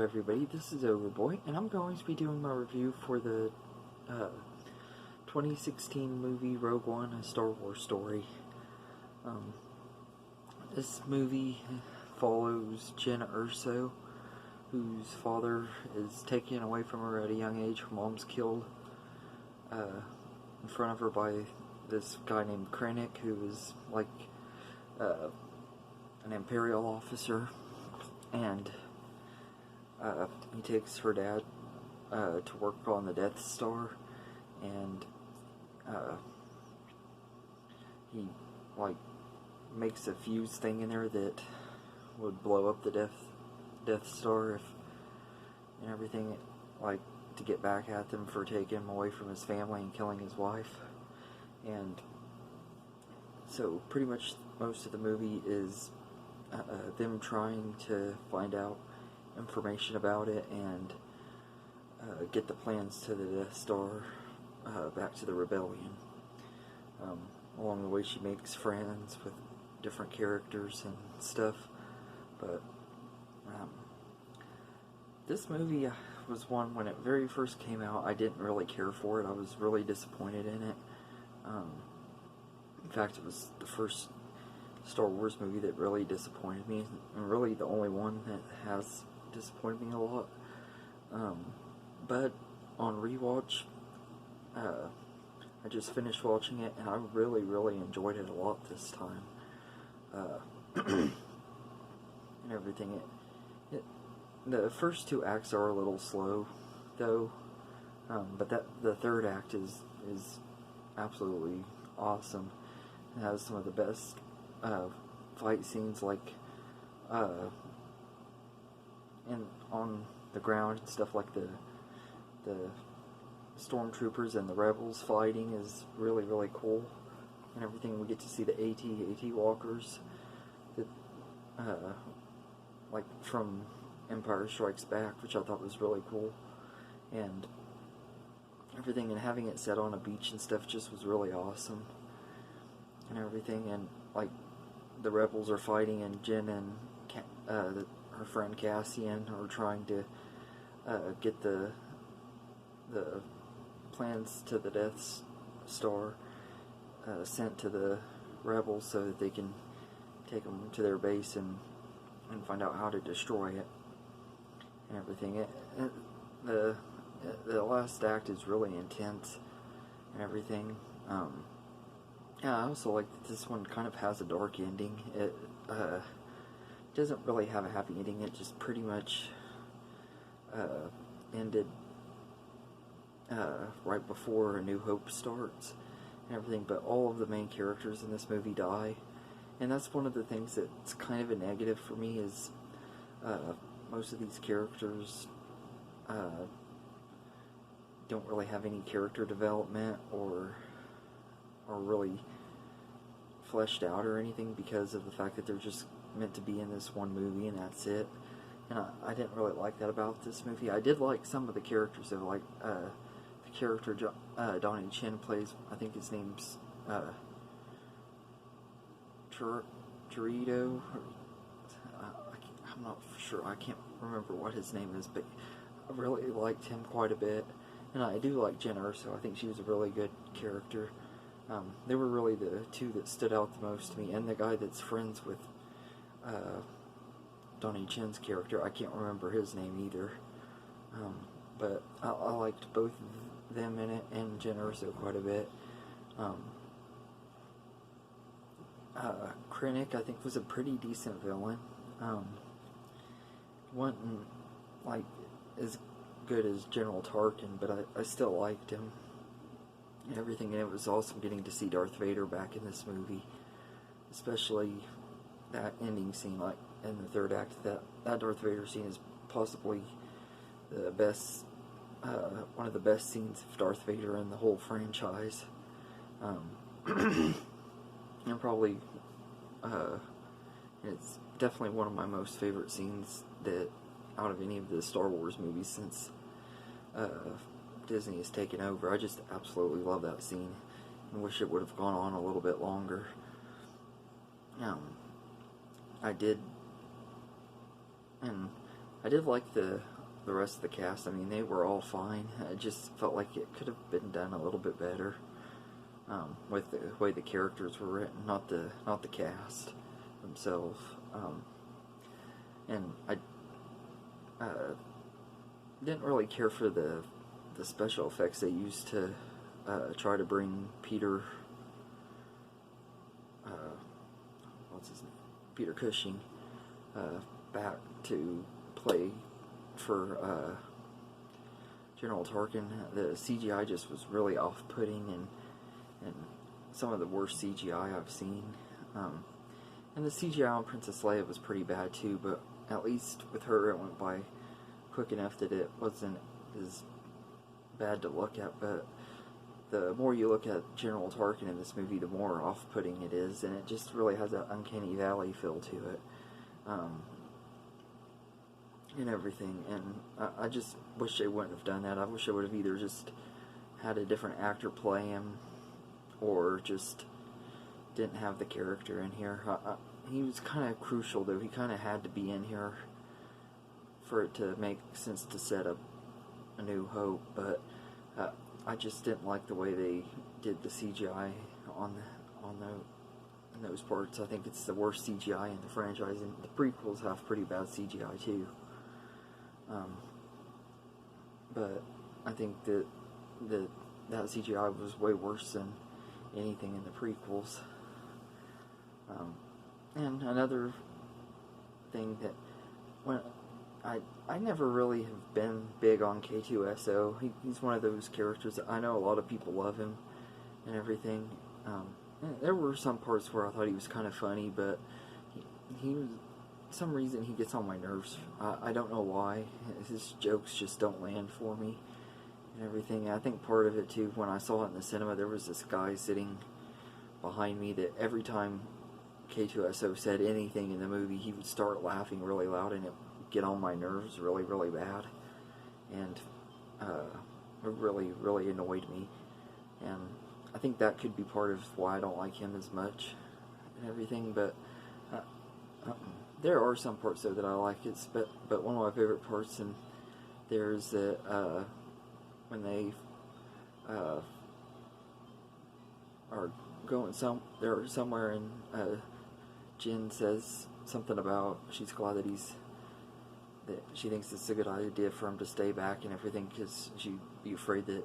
everybody, this is Overboy, and I'm going to be doing my review for the 2016 movie Rogue One, A Star Wars Story. This movie follows Jyn Erso, whose father is taken away from her at a young age. Her mom's killed in front of her by this guy named Krennic, who is like an Imperial officer, and he takes her dad to work on the Death Star, and he like makes a fuse thing in there that would blow up the Death Star and everything, like to get back at them for taking him away from his family and killing his wife. And so pretty much most of the movie is them trying to find out information about it and get the plans to the Death Star back to the rebellion. Along the way she makes friends with different characters and stuff, but this movie was one, when it very first came out, I didn't really care for it. I was really disappointed in it. In fact, it was the first Star Wars movie that really disappointed me, and really the only one that has disappointed me a lot. But on rewatch, I just finished watching it, and I really enjoyed it a lot this time. And everything. The first two acts are a little slow, though, but the third act is absolutely awesome. It has some of the best fight scenes, like on the ground and stuff, like the stormtroopers and the rebels fighting is really cool, and everything. We get to see the AT walkers that like from Empire Strikes Back, which I thought was really cool, and everything, and having it set on a beach and stuff just was really awesome, and everything. And like the rebels are fighting, and Jyn and her friend Cassian are trying to get the plans to the Death Star sent to the rebels so that they can take them to their base and find out how to destroy it and everything. The last act is really intense and everything. Yeah, I also like that this one kind of has a dark ending. It doesn't really have a happy ending. It just pretty much ended right before A New Hope starts and everything. But all of the main characters in this movie die, and that's one of the things that's kind of a negative for me, is most of these characters don't really have any character development or really fleshed out or anything, because of the fact that they're just meant to be in this one movie and that's it. And I didn't really like that about this movie. I did like some of the characters, though, like the character Donnie Yen plays, I think his name's Torito. I'm not sure, I can't remember what his name is, but I really liked him quite a bit. And I do like Jyn Erso. I think she was a really good character. They were really the two that stood out the most to me, and the guy that's friends with Donnie Yen's character, I can't remember his name either. But I liked both of them in it, and Jyn Erso quite a bit. Krennic, I think, was a pretty decent villain. Wasn't like as good as General Tarkin, but I still liked him and everything. And it was awesome getting to see Darth Vader back in this movie, especially that ending scene, like in the third act. That Darth Vader scene is possibly the best, one of the best scenes of Darth Vader in the whole franchise. And probably, it's definitely one of my most favorite scenes that out of any of the Star Wars movies since Disney has taken over. I just absolutely love that scene and wish it would have gone on a little bit longer. I did like the the rest of the cast, I mean, they were all fine. It just felt like it could have been done a little bit better with the way the characters were written, not the cast themselves. And I didn't really care for the special effects they used to try to bring Peter, Peter Cushing, back to play for General Tarkin. The CGI just was really off-putting, and some of the worst CGI I've seen. And the CGI on Princess Leia was pretty bad too, but at least with her it went by quick enough that it wasn't as bad to look at. But the more you look at General Tarkin in this movie, the more off-putting it is, and it just really has that uncanny valley feel to it, and everything. And I just wish they wouldn't have done that. I wish they would have either just had a different actor play him, or just didn't have the character in here. He was kind of crucial, though. He kind of had to be in here for it to make sense to set up A New Hope, but I just didn't like the way they did the CGI in those parts. I think it's the worst CGI in the franchise, and the prequels have pretty bad CGI too. But I think that CGI was way worse than anything in the prequels. And another thing that, when I never really have been big on K2SO. He's one of those characters that I know a lot of people love him and everything. And there were some parts where I thought he was kind of funny, but he was, some reason he gets on my nerves. I don't know why. His jokes just don't land for me and everything. I think part of it too, when I saw it in the cinema, there was this guy sitting behind me that every time K2SO said anything in the movie, he would start laughing really loud, and it would get on my nerves really, really bad. And it really, really annoyed me. And I think that could be part of why I don't like him as much and everything. But there are some parts though that I like. But one of my favorite parts in there is that when they are going they're somewhere, and Jin says something about she's glad that she thinks it's a good idea for him to stay back and everything, because she'd be afraid that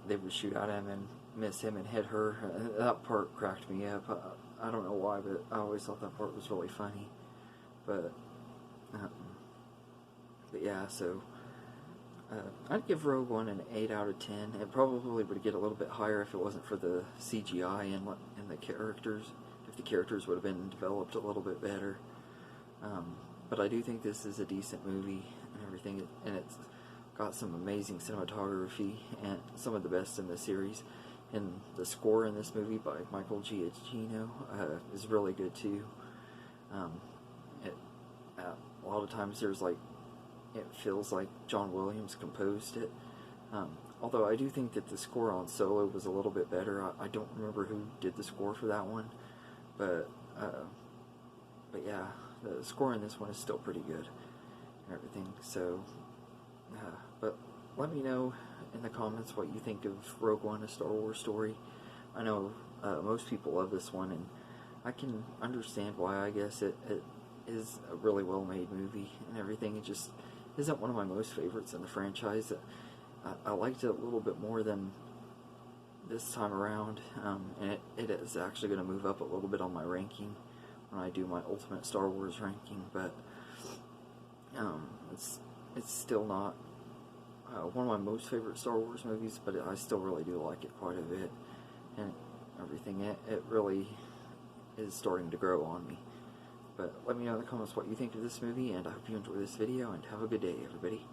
they would shoot at him and miss him and hit her. That part cracked me up. I don't know why, but I always thought that part was really funny. But yeah, so I'd give Rogue One an 8 out of 10. It probably would get a little bit higher if it wasn't for the CGI and the characters. If the characters would have been developed a little bit better. But I do think this is a decent movie and everything, and it's got some amazing cinematography and some of the best in the series. And the score in this movie by Michael Giacchino is really good too. A lot of times it feels like John Williams composed it. Although I do think that the score on Solo was a little bit better. I don't remember who did the score for that one, but yeah, the score in this one is still pretty good and everything. So, but let me know in the comments what you think of Rogue One, A Star Wars Story. I know most people love this one, and I can understand why. I guess it is a really well-made movie and everything. It just isn't one of my most favorites in the franchise. I liked it a little bit more than this time around, and it is actually going to move up a little bit on my ranking when I do my Ultimate Star Wars ranking, but it's still not one of my most favorite Star Wars movies, but I still really do like it quite a bit and everything. It really is starting to grow on me. But let me know in the comments what you think of this movie, and I hope you enjoy this video, and have a good day, everybody.